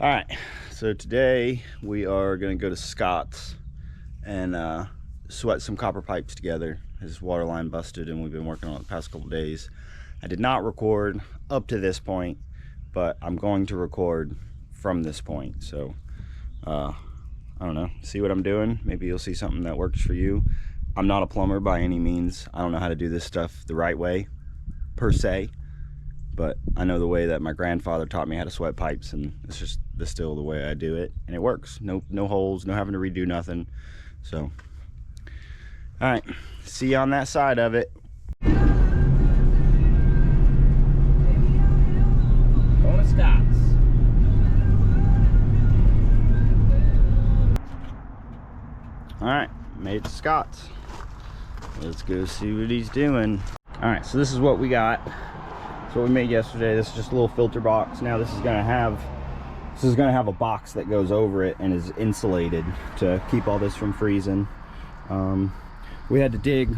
All right, so today we are gonna go to Scott's and sweat some copper pipes together. His water line busted and we've been working on it the past couple days. I did not record up to this point, but I'm going to record from this point. So I don't know, see what I'm doing. Maybe you'll see something that works for you. I'm not a plumber by any means. I don't know how to do this stuff the right way per se, but I know the way that my grandfather taught me how to sweat pipes, and it's just still the way I do it, and it works. No holes, no having to redo nothing. So all right, see you on that side of it. Going to Scott's. All right, made it to Scott's. Let's go see what he's doing. All right, so this is what we got. That's what we made yesterday. This is just a little filter box. Now this is gonna have a box that goes over it and is insulated to keep all this from freezing. We had to dig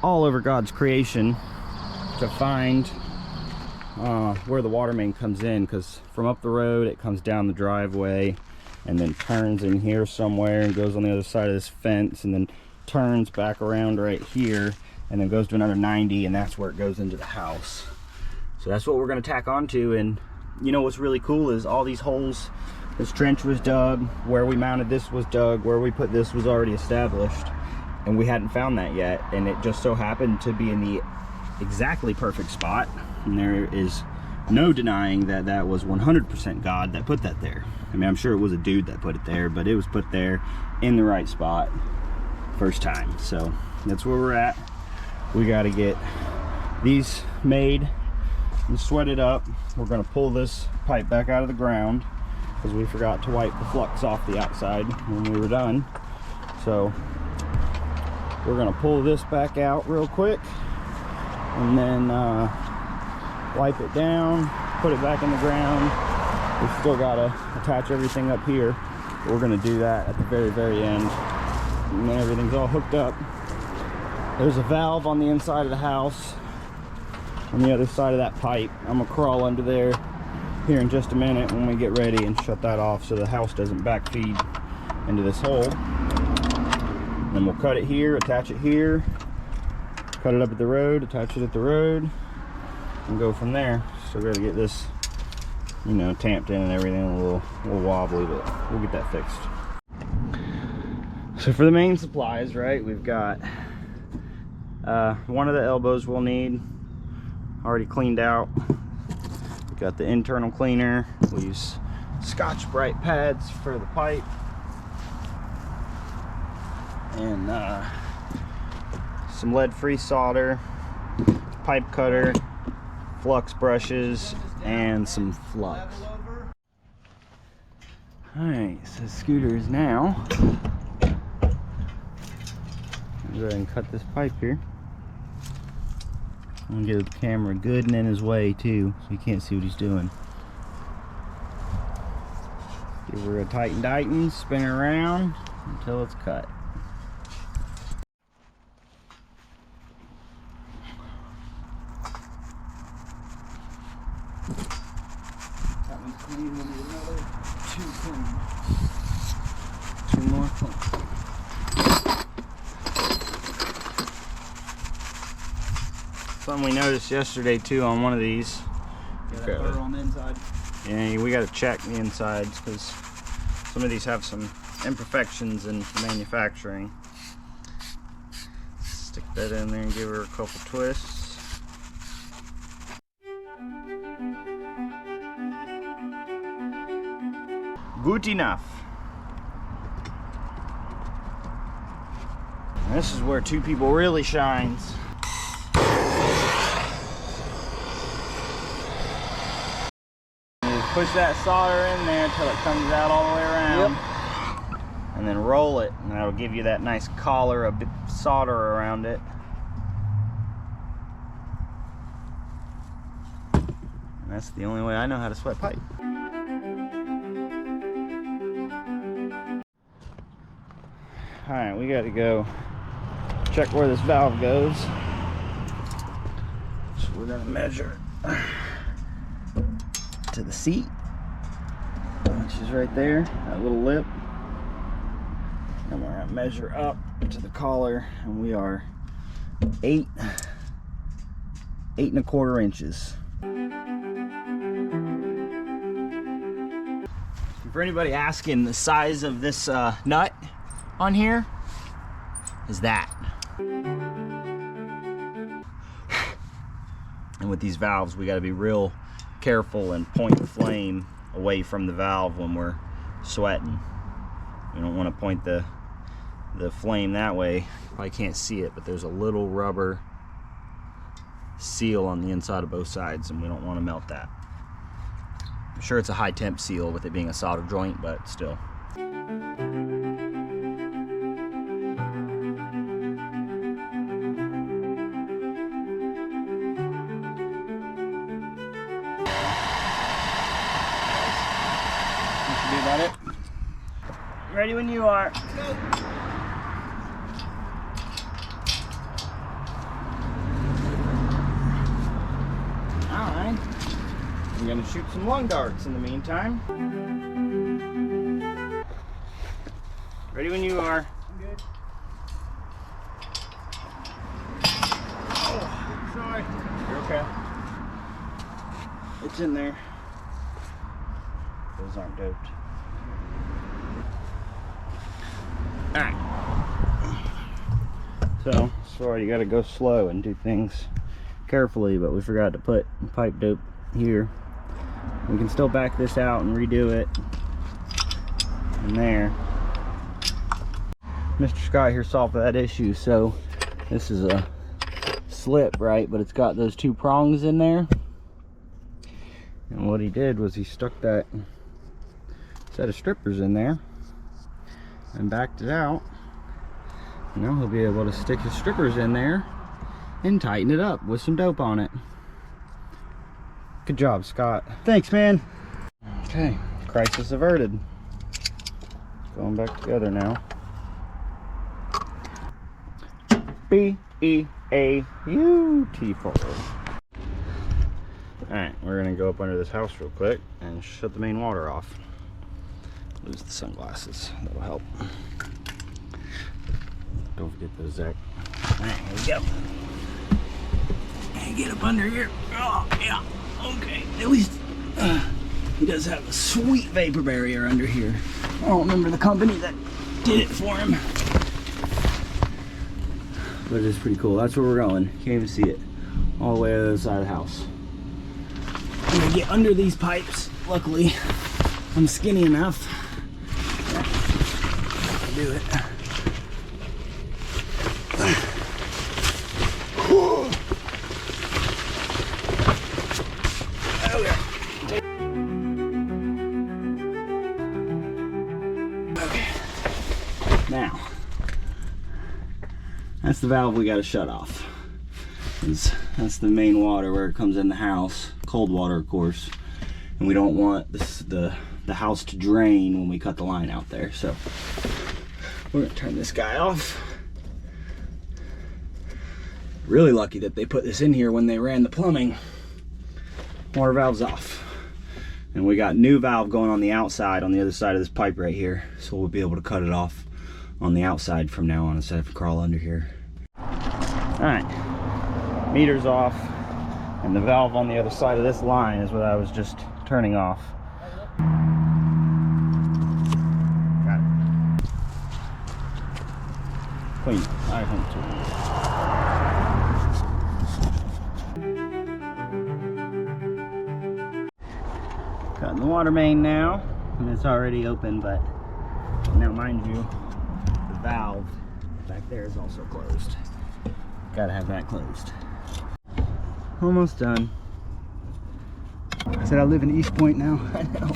all over God's creation to find where the water main comes in, because from up the road it comes down the driveway and then turns in here somewhere and goes on the other side of this fence and then turns back around right here and then goes to another 90, and that's where it goes into the house. So that's what we're going to tack onto. And you know what's really cool is all these holes, this trench was dug, where we mounted this was dug, where we put this was already established, and we hadn't found that yet, and it just so happened to be in the exactly perfect spot. And there is no denying that that was 100% God that put that there. I mean, I'm sure it was a dude that put it there, but it was put there in the right spot first time. So that's where we're at. We got to get these made and sweated up. We're going to pull this pipe back out of the ground because we forgot to wipe the flux off the outside when we were done. So we're going to pull this back out real quick and then wipe it down, put it back in the ground. We've still got to attach everything up here, but we're going to do that at the very end. And then everything's all hooked up. There's a valve on the inside of the house on the other side of that pipe. I'm gonna crawl under there here in just a minute when we get ready and shut that off so the house doesn't backfeed into this hole. And then we'll cut it here, attach it here, cut it up at the road, attach it at the road, and go from there. Still gotta get this, you know, tamped in and everything. A little wobbly, but we'll get that fixed. So for the main supplies, right, we've got one of the elbows we'll need already cleaned out. We got the internal cleaner. We use Scotch-Brite pads for the pipe, and some lead-free solder, pipe cutter, flux brushes, and some flux. Alright, so scooter is now. Go ahead and cut this pipe here. I'm gonna get the camera good and in his way too, so you can't see what he's doing. Give her a tighten, spin her around until it's cut. That one's clean, we'll need another two clean. Two more clean. Something we noticed yesterday too on one of these. Yeah, that burr on the inside. Yeah, we got to check the insides because some of these have some imperfections in manufacturing. Stick that in there and give her a couple twists. Good enough. And this is where two people really shines. Push that solder in there until it comes out all the way around. Yep. And then roll it, and that'll give you that nice collar of solder around it. And that's the only way I know how to sweat pipe. Alright, we gotta go check where this valve goes. So we're gonna measure to the seat. which is right there, that little lip. And we're gonna measure up to the collar, and we are 8.25 inches. For anybody asking, the size of this nut on here is that. And with these valves, we got to be real careful and point the flame away from the valve when we're sweating. We don't want to point the flame that way. You probably can't see it, but there's a little rubber seal on the inside of both sides, and we don't want to melt that. I'm sure it's a high temp seal with it being a solder joint, but still. That should be about it. Ready when you are. Go. Alright. I'm gonna shoot some lung darts in the meantime. Ready when you are. I'm good. Oh, sorry. You're okay. It's in there. Those aren't doped. Alright. So, sorry, you gotta go slow and do things carefully, but we forgot to put pipe dope here. We can still back this out and redo it in there. Mr. Scott here solved that issue. So this is a slip, right, but it's got those two prongs in there, and what he did was he stuck that set of strippers in there and backed it out. Now he'll be able to stick his strippers in there and tighten it up with some dope on it. Good job, Scott. Thanks, man. Okay, crisis averted. Going back together now. B-E-A-U-T-4. Alright, we're gonna go up under this house real quick and shut the main water off. Lose the sunglasses, that'll help. Don't forget those, Zach. Alright, here we go. And get up under here. Oh, yeah. Okay, at least he does have a sweet vapor barrier under here. I don't remember the company that did it for him, but it is pretty cool. That's where we're going. Can't even see it. All the way to the other side of the house. I'm gonna get under these pipes. Luckily, I'm skinny enough to do it. Now, that's the valve we got to shut off. That's the main water where it comes in the house, cold water of course, and we don't want the house to drain when we cut the line out there. So we're gonna turn this guy off. Really lucky that they put this in here when they ran the plumbing. Water valve's off. And we got new valve going on the outside, on the other side of this pipe right here. So we'll be able to cut it off on the outside from now on instead of crawl under here. All right, meter's off. And the valve on the other side of this line is what I was just turning off. Got it. Clean. I think too. Cutting the water main now, and it's already open, but now mind you, the valve back there is also closed. Gotta have that closed. Almost done. I said I live in East Point now. I know.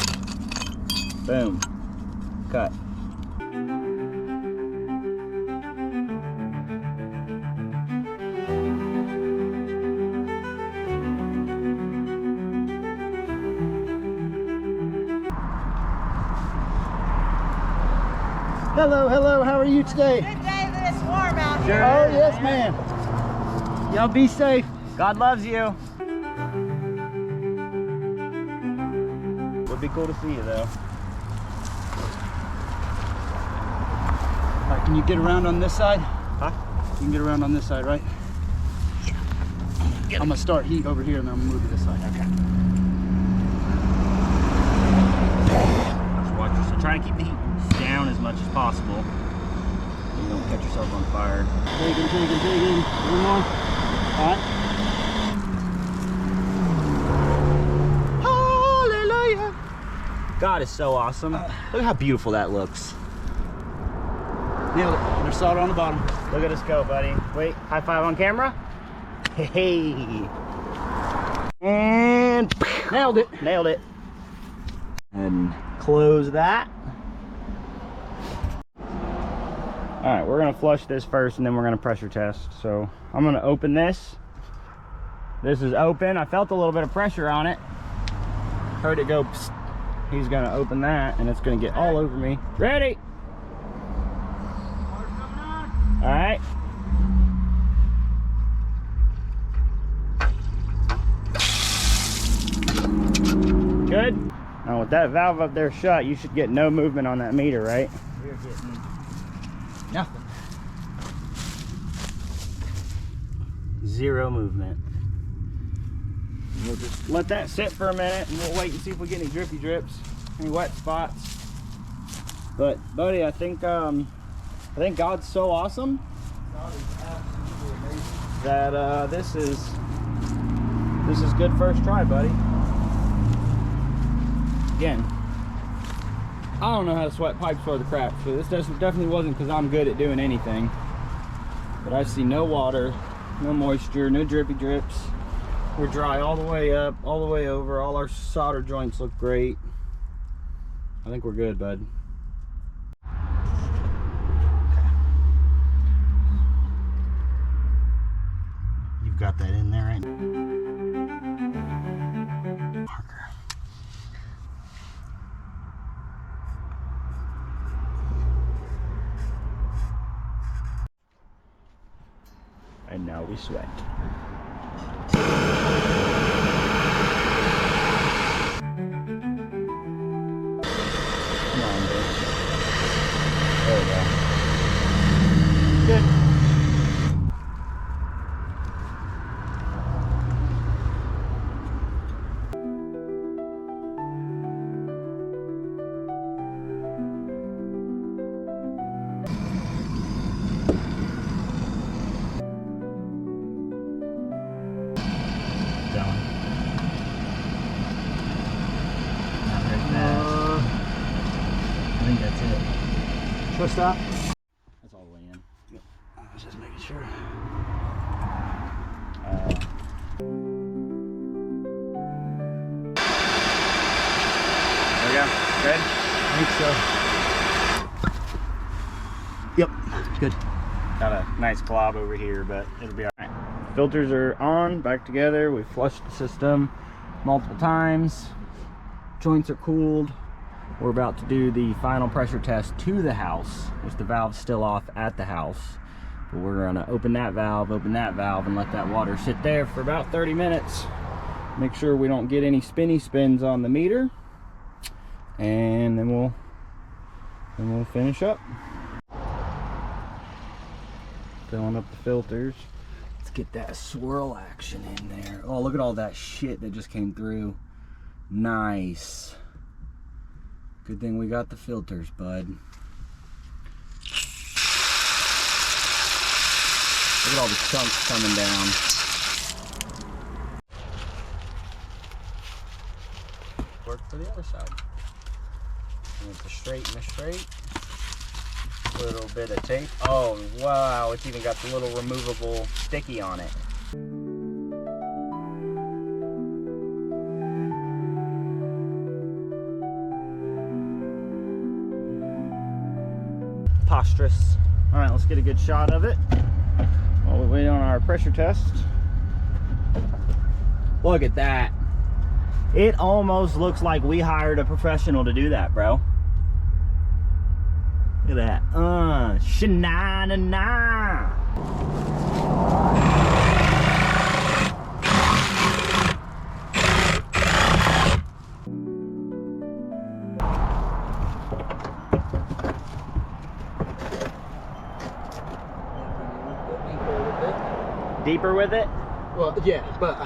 Boom. Cut. Hello, hello, how are you today? Good day, but it's warm out Sure. here. Oh, yes, ma'am. Y'all be safe. God loves you. Would be cool to see you, though. All right, can you get around on this side? Huh? You can get around on this side, right? Yeah. I'm gonna start heat over here and then I'm gonna move to this side. Okay. Just watch yourself. Try to keep the heat down as much as possible. You don't catch yourself on fire. Taking. One more. All right. Hallelujah. God is so awesome. Look how beautiful that looks. Nailed it. There's solder on the bottom. Look at us go, buddy. Wait, high five on camera. Hey. And Nailed it. nailed it. And close that. All right, we're gonna flush this first and then we're gonna pressure test. So I'm gonna open this. This is open. I felt a little bit of pressure on it. Heard it go psst. He's gonna open that and it's gonna get all over me. Ready? All right. Good. Now with that valve up there shut, you should get no movement on that meter, right? We're getting nothing. Zero movement. We'll just let that sit for a minute and we'll wait and see if we get any drippy drips, any wet spots. But buddy, I think God's so awesome God is absolutely amazing. that this is good first try, buddy. Again, I don't know how to sweat pipes or the crap, so this definitely wasn't because I'm good at doing anything. But I see no water, no moisture, no drippy drips. We're dry all the way up, all the way over. All our solder joints look great. I think we're good, bud. You've got that in there, right? Marker. And now we sweat. Come on, bitch. There we go. Good. Going. Not very fast. I think that's it. Trust that. That's all the way in. Yep. I was just making sure. There we go. Good? I think so. Yep. Good. Got a nice glob over here, but it'll be all right. Filters are on, back together. We flushed the system multiple times. Joints are cooled. We're about to do the final pressure test to the house, which the valve's still off at the house. But we're gonna open that valve, and let that water sit there for about 30 minutes. Make sure we don't get any spinny spins on the meter. And then we'll finish up. Filling up the filters. Let's get that swirl action in there. Oh, look at all that shit that just came through. Nice. Good thing we got the filters, bud. Look at all the chunks coming down. Work for the other side. And it's a straight and a straight. Little bit of tape. Oh wow, it's even got the little removable sticky on it. Preposterous. All right, let's get a good shot of it while we wait on our pressure test. Look at that. It almost looks like we hired a professional to do that, bro. Look at that. Sha-na-na-na. deeper with it? Well, yeah, but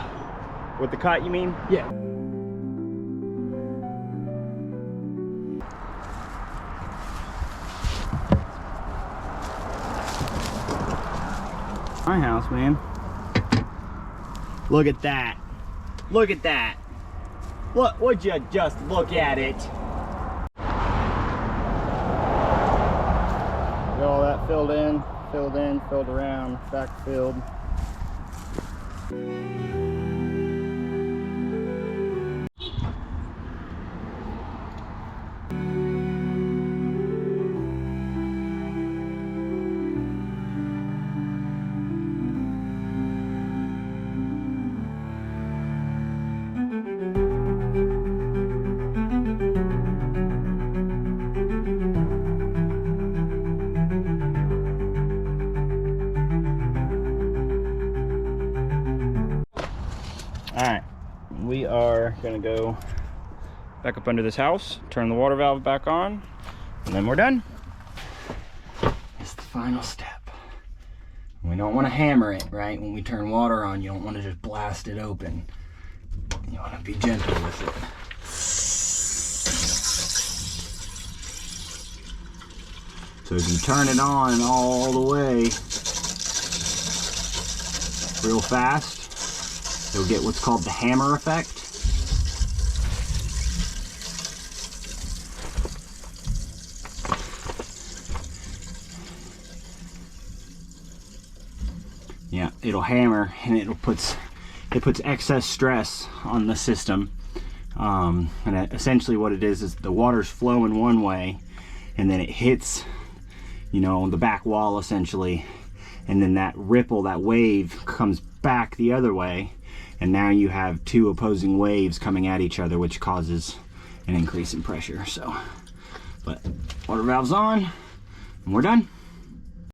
With the cut, you mean? yeah. My house, man. Look at that. Look at that. Look, would you just look at it? Got all that filled in, filled around, back filled. All right, we are gonna go back up under this house, turn the water valve back on, and then we're done. It's the final step. We don't want to hammer it, right? When we turn water on, you don't want to just blast it open. You want to be gentle with it. So if you turn it on all the way real fast, you'll get what's called the hammer effect. Yeah, it'll hammer and it puts excess stress on the system. And essentially what it is the water's flowing one way and then it hits, you know, the back wall essentially. And then that ripple, that wave comes back the other way. And now you have two opposing waves coming at each other, which causes an increase in pressure. So, but water valve's on and we're done.